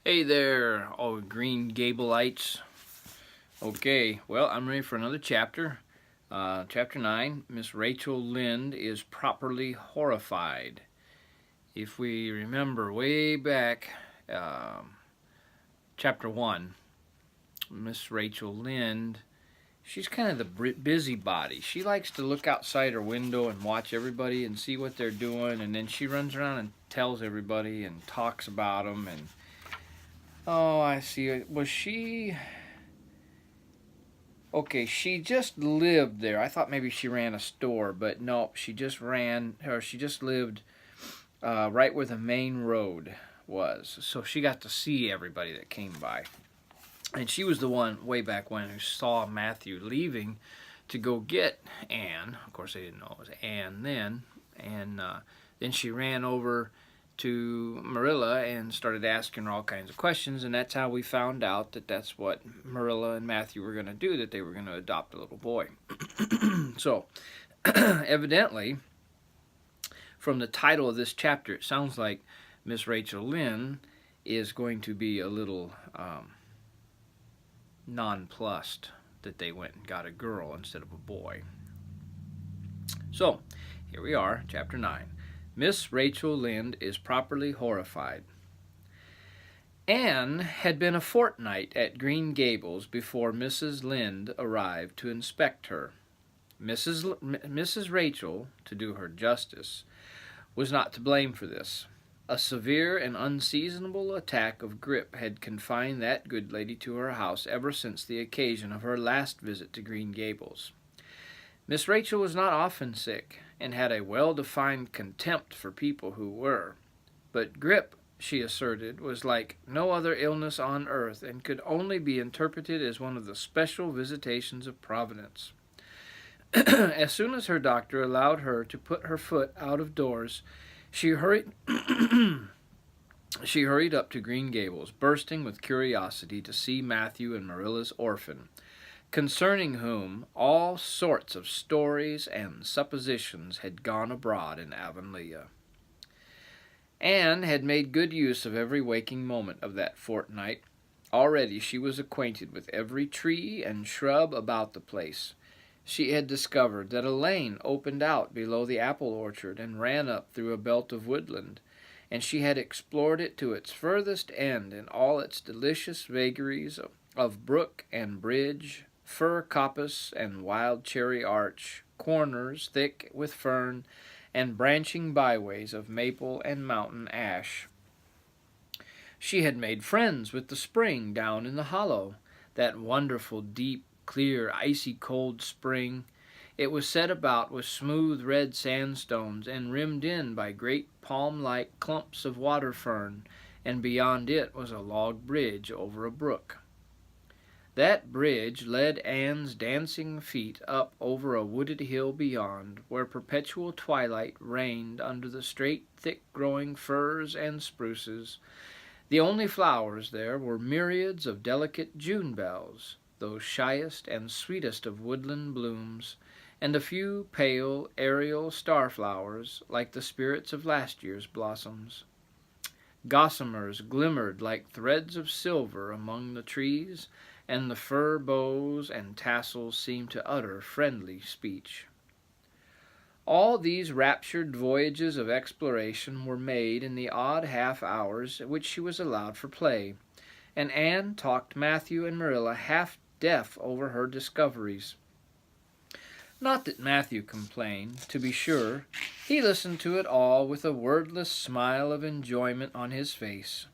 Hey there, all green Gablelites. Okay, well, I'm ready for another chapter. Chapter 9, Miss Rachel Lynde is properly horrified. If we remember way back, chapter 1, Miss Rachel Lynde, she's kind of the busybody. She likes to look outside her window and watch everybody and see what they're doing, and then she runs around and tells everybody and talks about them. And oh, I see. Was she... Okay, she just lived there. I thought maybe she ran a store, but no, she just lived right where the main road was. So she got to see everybody that came by. And she was the one way back when who saw Matthew leaving to go get Anne. Of course, they didn't know it was Anne then. And then she ran over to Marilla and started asking her all kinds of questions, and that's how we found out that that's what Marilla and Matthew were going to do, that they were going to adopt a little boy. So, evidently, from the title of this chapter, it sounds like Miss Rachel Lynde is going to be a little nonplussed that they went and got a girl instead of a boy. So, here we are, chapter 9. Miss Rachel Lynde is properly horrified. Anne had been a fortnight at Green Gables before Mrs. Lynde arrived to inspect her. Mrs. Rachel, to do her justice, was not to blame for this. A severe and unseasonable attack of grippe had confined that good lady to her house ever since the occasion of her last visit to Green Gables. Miss Rachel was not often sick, and had a well-defined contempt for people who were. But grippe, she asserted, was like no other illness on earth, and could only be interpreted as one of the special visitations of Providence. As soon as her doctor allowed her to put her foot out of doors, she hurried up to Green Gables, bursting with curiosity to see Matthew and Marilla's orphan, concerning whom all sorts of stories and suppositions had gone abroad in Avonlea. Anne had made good use of every waking moment of that fortnight. Already she was acquainted with every tree and shrub about the place. She had discovered that a lane opened out below the apple orchard and ran up through a belt of woodland, and she had explored it to its furthest end in all its delicious vagaries of brook and bridge, fir coppice and wild cherry arch, corners thick with fern, and branching byways of maple and mountain ash. She had made friends with the spring down in the hollow, that wonderful, deep, clear, icy-cold spring. It was set about with smooth red sandstones and rimmed in by great palm-like clumps of water fern, and beyond it was a log bridge over a brook. That bridge led Anne's dancing feet up over a wooded hill beyond, where perpetual twilight reigned under the straight, thick-growing firs and spruces. The only flowers there were myriads of delicate June bells, those shyest and sweetest of woodland blooms, and a few pale, aerial starflowers, like the spirits of last year's blossoms. Gossamers glimmered like threads of silver among the trees, and the fir bows and tassels seemed to utter friendly speech. All these raptured voyages of exploration were made in the odd half hours which she was allowed for play, and Anne talked Matthew and Marilla half deaf over her discoveries. Not that Matthew complained, to be sure. He listened to it all with a wordless smile of enjoyment on his face.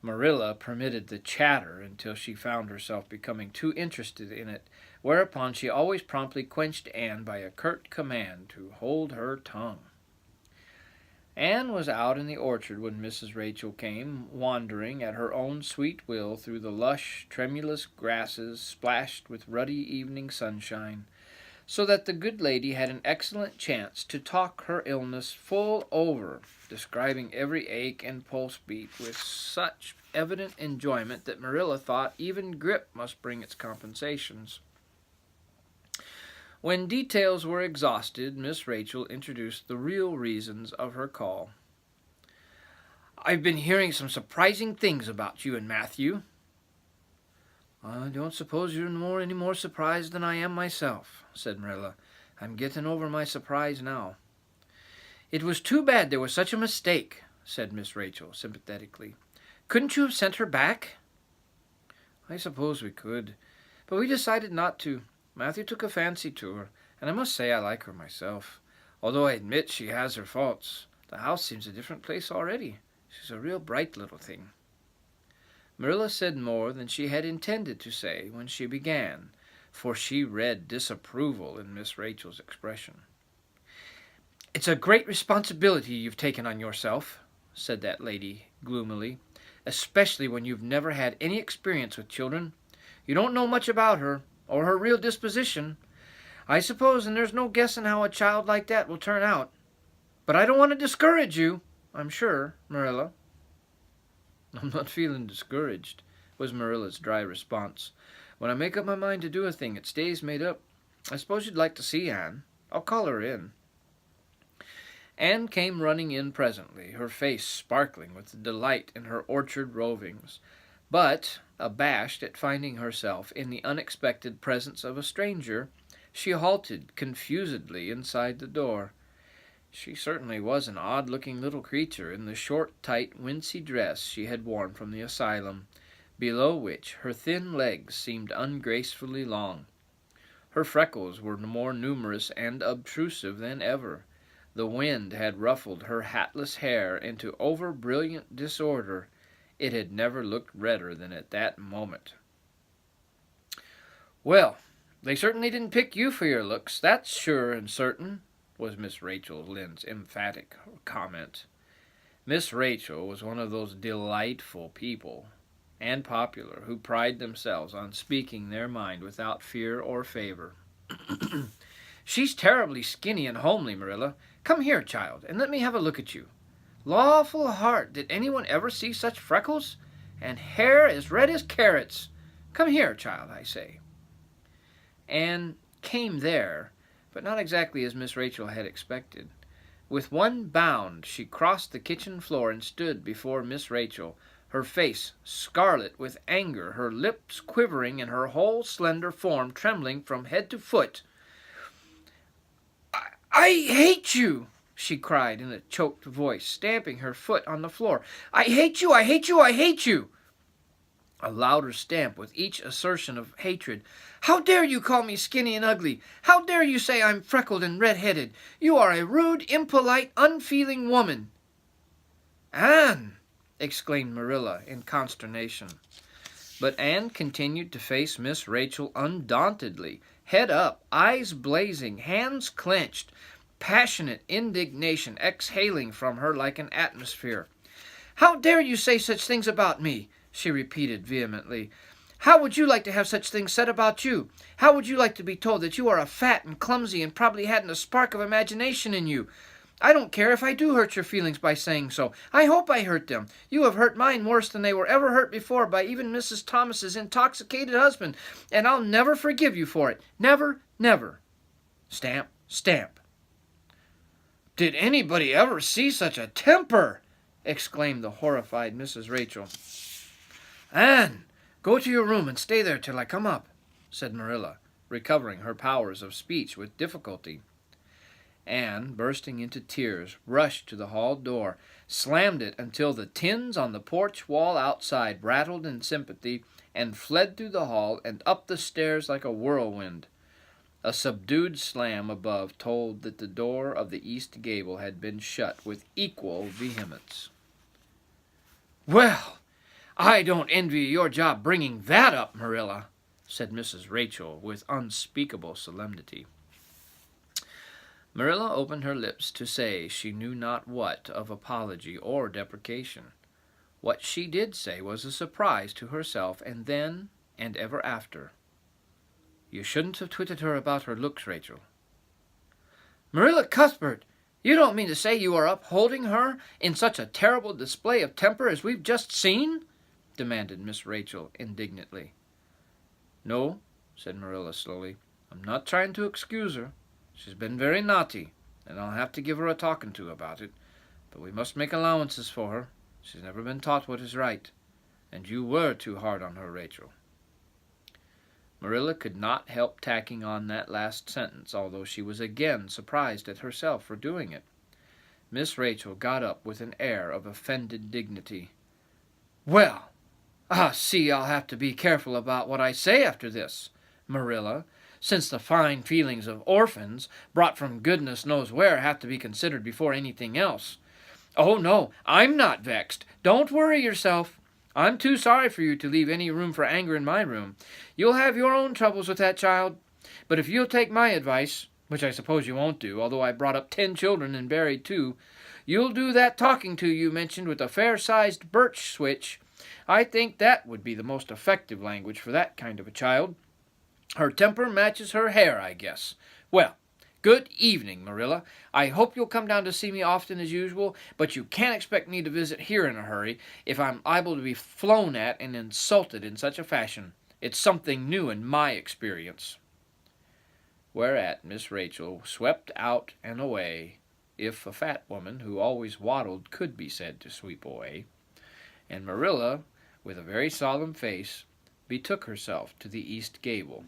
Marilla permitted the chatter until she found herself becoming too interested in it, whereupon she always promptly quenched Anne by a curt command to hold her tongue. Anne was out in the orchard when Mrs. Rachel came, wandering at her own sweet will through the lush, tremulous grasses splashed with ruddy evening sunshine, so that the good lady had an excellent chance to talk her illness full over, describing every ache and pulse beat with such evident enjoyment that Marilla thought even grippe must bring its compensations. When details were exhausted, Miss Rachel introduced the real reasons of her call. I've been hearing some surprising things about you and Matthew." "I don't suppose you're any more surprised than I am myself," said Marilla. "I'm getting over my surprise now." "It was too bad there was such a mistake," said Miss Rachel sympathetically. "Couldn't you have sent her back?" "I suppose we could, but we decided not to. Matthew took a fancy to her, and I must say I like her myself, although I admit she has her faults. The house seems a different place already. She's a real bright little thing." Marilla said more than she had intended to say when she began, for she read disapproval in Miss Rachel's expression. "It's a great responsibility you've taken on yourself," said that lady gloomily, "especially when you've never had any experience with children. You don't know much about her, or her real disposition, I suppose, and there's no guessing how a child like that will turn out. But I don't want to discourage you, I'm sure, Marilla." "I'm not feeling discouraged," was Marilla's dry response. "When I make up my mind to do a thing, it stays made up. I suppose you'd like to see Anne. I'll call her in." Anne came running in presently, her face sparkling with delight in her orchard rovings, but, abashed at finding herself in the unexpected presence of a stranger, she halted confusedly inside the door. She certainly was an odd-looking little creature in the short, tight, wincey dress she had worn from the asylum, below which her thin legs seemed ungracefully long. Her freckles were more numerous and obtrusive than ever. The wind had ruffled her hatless hair into over-brilliant disorder. It had never looked redder than at that moment. "Well, they certainly didn't pick you for your looks, that's sure and certain," was Miss Rachel Lynne's emphatic comment. Miss Rachel was one of those delightful people, and popular, who pride themselves on speaking their mind without fear or favor. "She's terribly skinny and homely, Marilla. Come here, child, and let me have a look at you. Lawful heart, did anyone ever see such freckles? And hair as red as carrots. Come here, child, I say." Anne came there, but not exactly as Miss Rachel had expected. With one bound she crossed the kitchen floor and stood before Miss Rachel, her face scarlet with anger, her lips quivering, and her whole slender form trembling from head to foot. I hate you," she cried in a choked voice, stamping her foot on the floor. "I hate you, I hate you, I hate you." A louder stamp with each assertion of hatred. "How dare you call me skinny and ugly? How dare you say I'm freckled and red-headed? You are a rude, impolite, unfeeling woman." "Anne!" exclaimed Marilla in consternation. But Anne continued to face Miss Rachel undauntedly, head up, eyes blazing, hands clenched, passionate indignation exhaling from her like an atmosphere. "How dare you say such things about me?" she repeated vehemently. "How would you like to have such things said about you? How would you like to be told that you are a fat and clumsy and probably hadn't a spark of imagination in you? I don't care if I do hurt your feelings by saying so. I hope I hurt them. You have hurt mine worse than they were ever hurt before by even Mrs. Thomas's intoxicated husband, and I'll never forgive you for it. Never, never." Stamp, stamp. "Did anybody ever see such a temper?" exclaimed the horrified Mrs. Rachel. "Anne, go to your room and stay there till I come up," said Marilla, recovering her powers of speech with difficulty. Anne, bursting into tears, rushed to the hall door, slammed it until the tins on the porch wall outside rattled in sympathy, and fled through the hall and up the stairs like a whirlwind. A subdued slam above told that the door of the east gable had been shut with equal vehemence. "Well, I don't envy your job bringing that up, Marilla," said Mrs. Rachel with unspeakable solemnity. Marilla opened her lips to say she knew not what of apology or deprecation. What she did say was a surprise to herself, and then and ever after. "You shouldn't have twitted her about her looks, Rachel." "Marilla Cuthbert, you don't mean to say you are upholding her in such a terrible display of temper as we've just seen?" demanded Miss Rachel indignantly. "No," said Marilla slowly. "I'm not trying to excuse her. She's been very naughty, and I'll have to give her a talking to about it. But we must make allowances for her. She's never been taught what is right, and you were too hard on her, Rachel." Marilla could not help tacking on that last sentence, although she was again surprised at herself for doing it. Miss Rachel got up with an air of offended dignity. "Well, I see I'll have to be careful about what I say after this, Marilla, since the fine feelings of orphans, brought from goodness knows where, have to be considered before anything else. Oh, no, I'm not vexed. Don't worry yourself. I'm too sorry for you to leave any room for anger in my room. You'll have your own troubles with that child. But if you'll take my advice, which I suppose you won't do, although I brought up 10 children and buried 2, you'll do that talking to you mentioned with a fair-sized birch switch. I think that would be the most effective language for that kind of a child. Her temper matches her hair, I guess. Well, good evening, Marilla. I hope you'll come down to see me often as usual, but you can't expect me to visit here in a hurry if I'm liable to be flown at and insulted in such a fashion. It's something new in my experience." Whereat Miss Rachel swept out and away, if a fat woman who always waddled could be said to sweep away, and Marilla, with a very solemn face, betook herself to the east gable.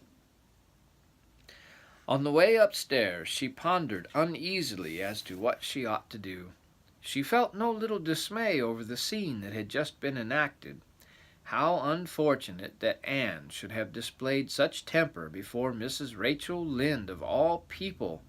On the way upstairs she pondered uneasily as to what she ought to do. She felt no little dismay over the scene that had just been enacted. How unfortunate that Anne should have displayed such temper before Mrs. Rachel Lynde, of all people!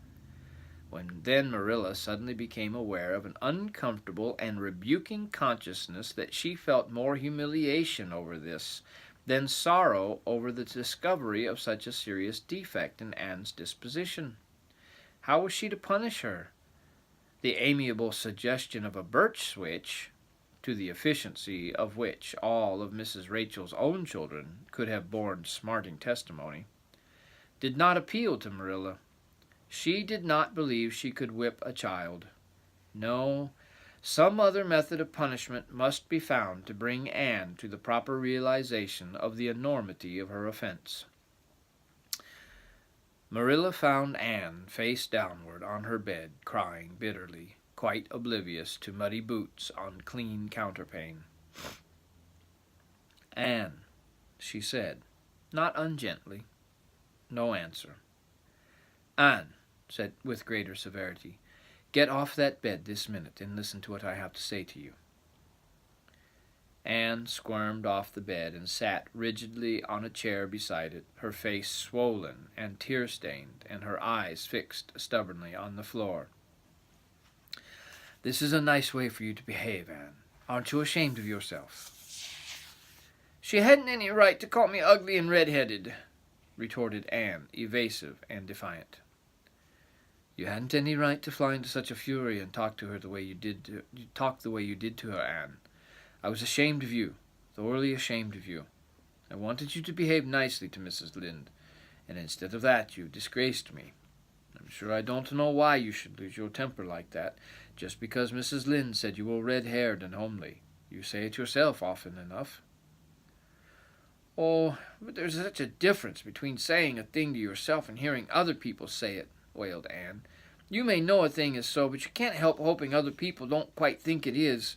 When then Marilla suddenly became aware of an uncomfortable and rebuking consciousness that she felt more humiliation over this than sorrow over the discovery of such a serious defect in Anne's disposition. How was she to punish her? The amiable suggestion of a birch switch, to the efficiency of which all of Mrs. Rachel's own children could have borne smarting testimony, did not appeal to Marilla. She did not believe she could whip a child. No, some other method of punishment must be found to bring Anne to the proper realization of the enormity of her offense. Marilla found Anne face downward on her bed, crying bitterly, quite oblivious to muddy boots on clean counterpane. "Anne," she said, not ungently. No answer. "Anne," said with greater severity, "get off that bed this minute and listen to what I have to say to you." Anne squirmed off the bed and sat rigidly on a chair beside it, her face swollen and tear-stained, and her eyes fixed stubbornly on the floor. "This is a nice way for you to behave, Anne. Aren't you ashamed of yourself?" "She hadn't any right to call me ugly and red-headed," retorted Anne, evasive and defiant. "You hadn't any right to fly into such a fury and talk the way you did to her, Anne. I was ashamed of you, thoroughly ashamed of you. I wanted you to behave nicely to Mrs. Lynde, and instead of that you disgraced me. I'm sure I don't know why you should lose your temper like that, just because Mrs. Lynde said you were red-haired and homely. You say it yourself often enough." "Oh, but there's such a difference between saying a thing to yourself and hearing other people say it," wailed Anne. "You may know a thing is so, but you can't help hoping other people don't quite think it is.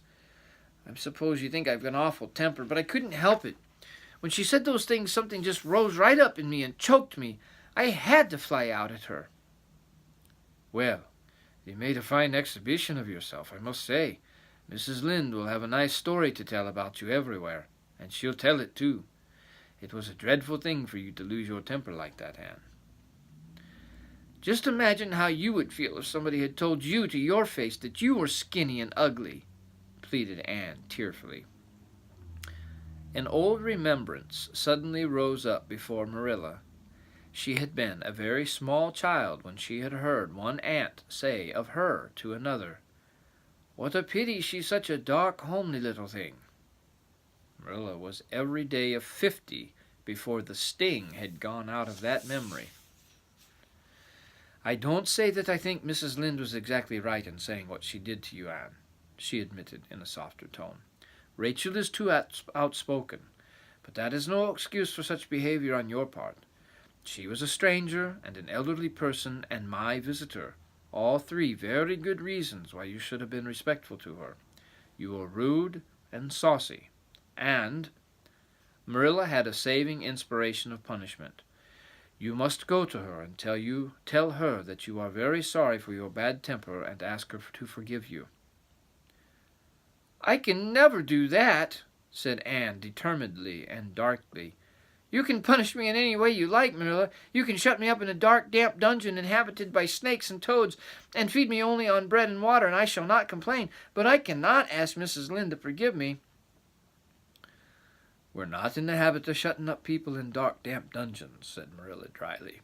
I suppose you think I've got an awful temper, but I couldn't help it. When she said those things, something just rose right up in me and choked me. I had to fly out at her." "Well, you made a fine exhibition of yourself, I must say. Mrs. Lynde will have a nice story to tell about you everywhere, and she'll tell it too. It was a dreadful thing for you to lose your temper like that, Anne." "Just imagine how you would feel if somebody had told you to your face that you were skinny and ugly," pleaded Anne tearfully. An old remembrance suddenly rose up before Marilla. She had been a very small child when she had heard one aunt say of her to another, "What a pity she's such a dark, homely little thing." Marilla was every day of 50 before the sting had gone out of that memory. "I don't say that I think Mrs. Lynde was exactly right in saying what she did to you, Anne," she admitted in a softer tone. "Rachel is too outspoken, but that is no excuse for such behavior on your part. She was a stranger and an elderly person and my visitor, all 3 very good reasons why you should have been respectful to her. You were rude and saucy, and Marilla had a saving inspiration of punishment. You must go to her and tell her that you are very sorry for your bad temper and ask her to forgive you. I can never do that, said Anne determinedly and darkly. You can punish me in any way you like, Marilla. You can shut me up in a dark, damp dungeon inhabited by snakes and toads, and feed me only on bread and water, and I shall not complain. But I cannot ask Mrs. Lynde to forgive me. We're not in the habit of shutting up people in dark, damp dungeons, said Marilla dryly,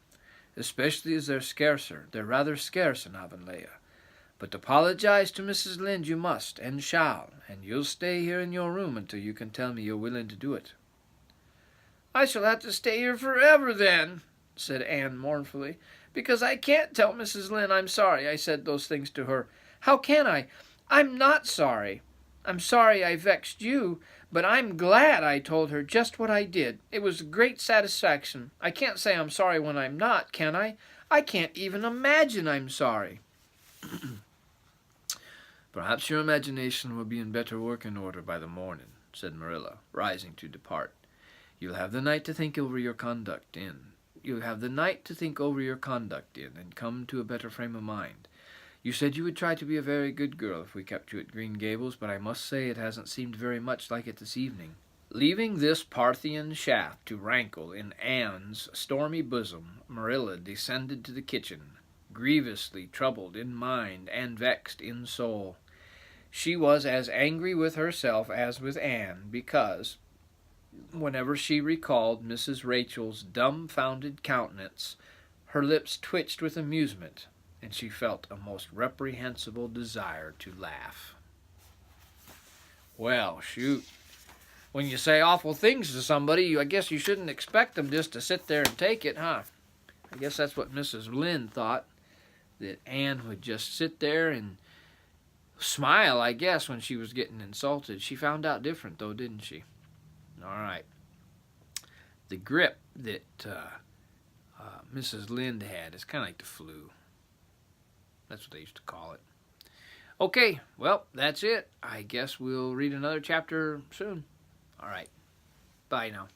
especially as they're scarcer. They're rather scarce in Avonlea. But apologize to Mrs. Lynde you must and shall, and you'll stay here in your room until you can tell me you're willing to do it. I shall have to stay here forever then, said Anne mournfully, because I can't tell Mrs. Lynde I'm sorry I said those things to her. How can I? I'm not sorry. I'm sorry I vexed you, but I'm glad I told her just what I did. It was a great satisfaction. I can't say I'm sorry when I'm not, can I? I can't even imagine I'm sorry. Perhaps your imagination will be in better working order by the morning, said Marilla, rising to depart. You'll have the night to think over your conduct in. You'll have the night to think over your conduct in and come to a better frame of mind. You said you would try to be a very good girl if we kept you at Green Gables, but I must say it hasn't seemed very much like it this evening. Leaving this Parthian shaft to rankle in Anne's stormy bosom, Marilla descended to the kitchen, grievously troubled in mind and vexed in soul. She was as angry with herself as with Anne, because whenever she recalled Mrs. Rachel's dumbfounded countenance, her lips twitched with amusement, and she felt a most reprehensible desire to laugh. Well, shoot. When you say awful things to somebody, I guess you shouldn't expect them just to sit there and take it, huh? I guess that's what Mrs. Lynde thought, that Anne would just sit there and smile, I guess, when she was getting insulted. She found out different, though, didn't she? All right. The grip that Mrs. Lynde had is kind of like the flu. That's what they used to call it. Okay, well, that's it. I guess we'll read another chapter soon. All right. Bye now.